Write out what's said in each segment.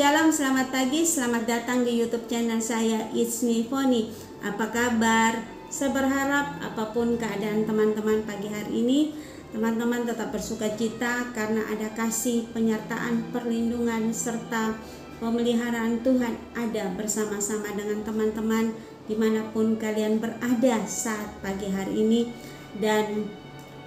Shalom, selamat pagi, selamat datang di YouTube channel saya, It's Me Foni. Apa kabar? Saya berharap apapun keadaan teman-teman pagi hari ini, teman-teman tetap bersukacita karena ada kasih, penyertaan, perlindungan, serta pemeliharaan Tuhan ada bersama-sama dengan teman-teman dimanapun kalian berada saat pagi hari ini. Dan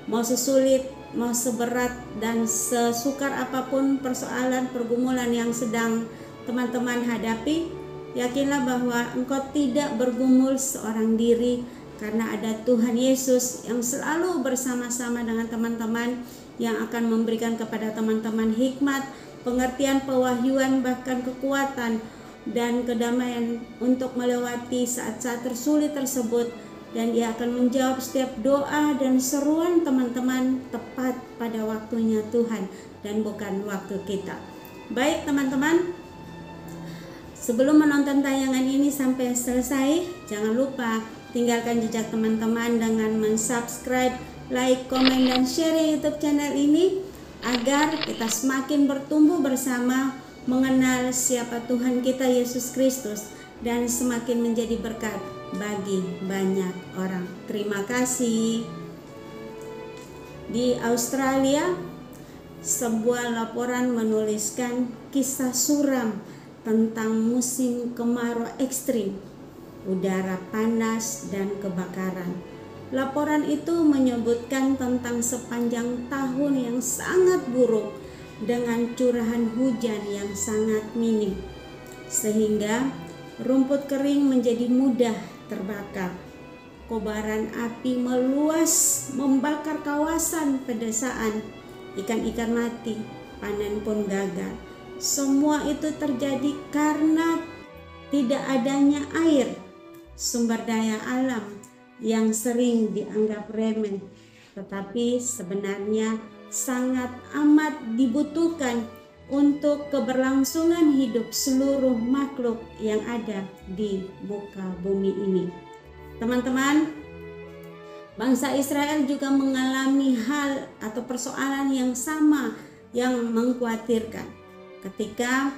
mau sesulit, mau seberat dan sesukar apapun persoalan pergumulan yang sedang teman-teman hadapi, yakinlah bahwa engkau tidak bergumul seorang diri, karena ada Tuhan Yesus yang selalu bersama-sama dengan teman-teman, yang akan memberikan kepada teman-teman hikmat, pengertian, pewahyuan, bahkan kekuatan dan kedamaian untuk melewati saat-saat tersulit tersebut. Dan Dia akan menjawab setiap doa dan seruan teman-teman tepat pada waktunya Tuhan dan bukan waktu kita. Baik teman-teman, sebelum menonton tayangan ini sampai selesai, jangan lupa tinggalkan jejak teman-teman dengan mensubscribe, like, komen, dan share YouTube channel ini agar kita semakin bertumbuh bersama mengenal siapa Tuhan kita Yesus Kristus dan semakin menjadi berkat bagi banyak orang. Terima kasih. Di Australia, sebuah laporan menuliskan kisah suram tentang musim kemarau ekstrim, udara panas, dan kebakaran. Laporan itu menyebutkan tentang sepanjang tahun yang sangat buruk dengan curahan hujan yang sangat minim, sehingga rumput kering menjadi mudah terbakar. Kobaran api meluas membakar kawasan pedesaan, ikan-ikan mati, panen pun gagal. Semua itu terjadi karena tidak adanya air, sumber daya alam yang sering dianggap remeh, tetapi sebenarnya sangat amat dibutuhkan untuk keberlangsungan hidup seluruh makhluk yang ada di muka bumi ini. Teman-teman, bangsa Israel juga mengalami hal atau persoalan yang sama yang mengkhawatirkan ketika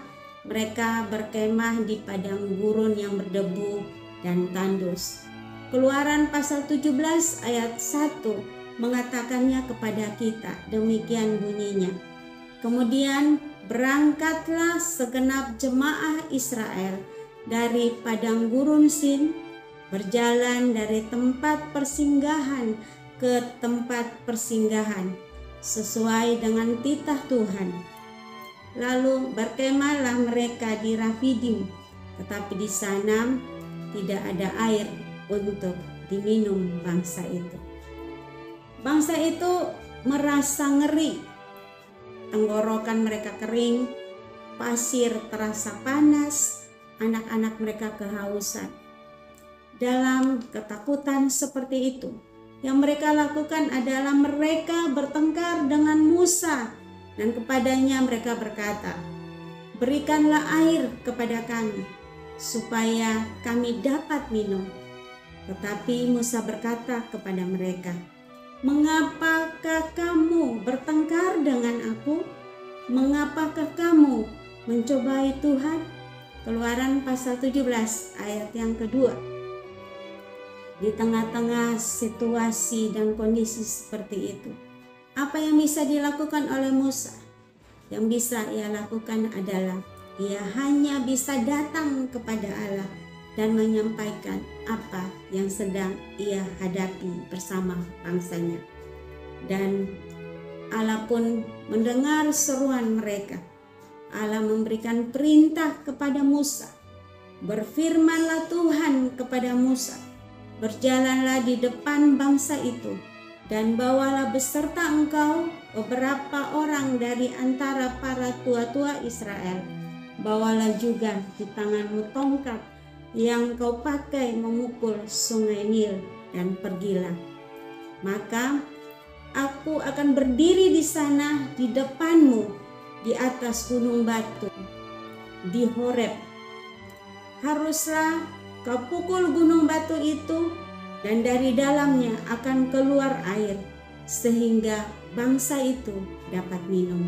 mereka berkemah di padang gurun yang berdebu dan tandus. Keluaran pasal 17 ayat 1 mengatakannya kepada kita, demikian bunyinya. Kemudian berangkatlah segenap jemaah Israel dari padang gurun Sin, berjalan dari tempat persinggahan ke tempat persinggahan sesuai dengan titah Tuhan. Lalu berkemahlah mereka di Rafidim, tetapi di sana tidak ada air untuk diminum bangsa itu. Bangsa itu merasa ngeri. Tenggorokan mereka kering, pasir terasa panas, anak-anak mereka kehausan. Dalam ketakutan seperti itu, yang mereka lakukan adalah mereka bertengkar dengan Musa, dan kepadanya mereka berkata, "Berikanlah air kepada kami, supaya kami dapat minum." Tetapi Musa berkata kepada mereka, "Mengapakah kamu bertengkar dengan aku? Mengapakah kamu mencobai Tuhan?" Keluaran pasal 17 ayat yang kedua. Di tengah-tengah situasi dan kondisi seperti itu, apa yang bisa dilakukan oleh Musa? Yang bisa ia lakukan adalah ia hanya bisa datang kepada Allah dan menyampaikan apa yang sedang ia hadapi bersama bangsanya. Dan Allah pun mendengar seruan mereka. Allah memberikan perintah kepada Musa. Berfirmanlah Tuhan kepada Musa, "Berjalanlah di depan bangsa itu, dan bawalah beserta engkau beberapa orang dari antara para tua-tua Israel. Bawalah juga di tanganmu tongkat yang kau pakai memukul sungai Nil, dan pergilah. Maka aku akan berdiri di sana di depanmu di atas gunung batu di Horeb. Haruslah kau pukul gunung batu itu, dan dari dalamnya akan keluar air, sehingga bangsa itu dapat minum."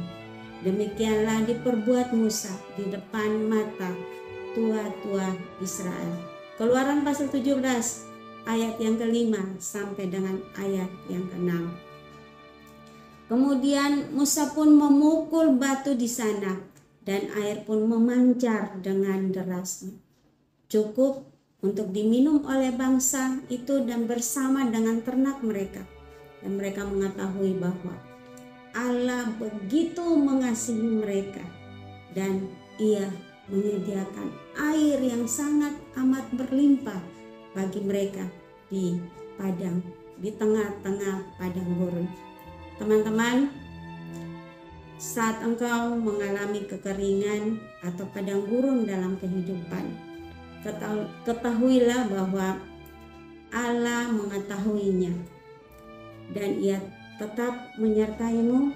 Demikianlah diperbuat Musa di depan mata tua-tua Israel. Keluaran pasal 17 ayat yang ke-5 sampai dengan ayat yang ke-6. Kemudian Musa pun memukul batu di sana dan air pun memancar dengan derasnya. Cukup untuk diminum oleh bangsa itu dan bersama dengan ternak mereka. Dan mereka mengetahui bahwa Allah begitu mengasihi mereka dan Ia menyediakan air yang sangat amat berlimpah bagi mereka di tengah-tengah padang gurun. Teman-teman, saat engkau mengalami kekeringan atau padang gurun dalam kehidupan, ketahuilah bahwa Allah mengetahuinya dan Ia tetap menyertaimu,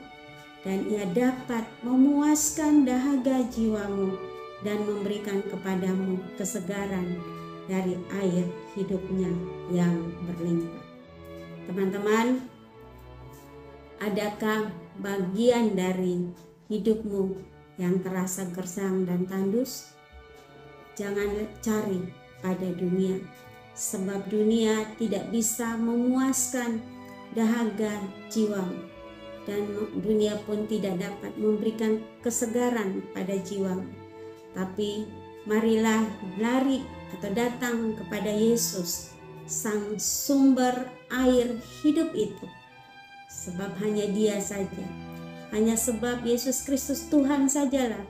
dan Ia dapat memuaskan dahaga jiwamu dan memberikan kepadamu kesegaran dari air hidupnya yang berlimpah. Teman-teman, adakah bagian dari hidupmu yang terasa gersang dan tandus? Jangan cari pada dunia, sebab dunia tidak bisa memuaskan dahaga jiwamu, dan dunia pun tidak dapat memberikan kesegaran pada jiwamu. Tapi marilah lari atau datang kepada Yesus, sang sumber air hidup itu, sebab hanya Dia saja, hanya sebab Yesus Kristus Tuhan sajalah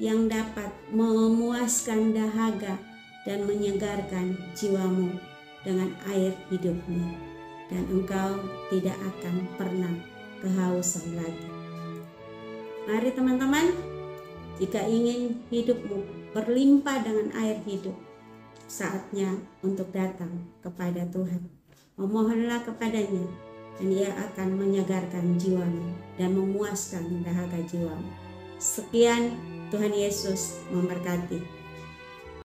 yang dapat memuaskan dahaga dan menyegarkan jiwamu dengan air hidupnya, dan engkau tidak akan pernah kehausan lagi. Mari teman-teman, jika ingin hidupmu berlimpah dengan air hidup, saatnya untuk datang kepada Tuhan. Memohonlah kepadanya dan Ia akan menyegarkan jiwamu dan memuaskan dahaga jiwamu. Sekian, Tuhan Yesus memberkati.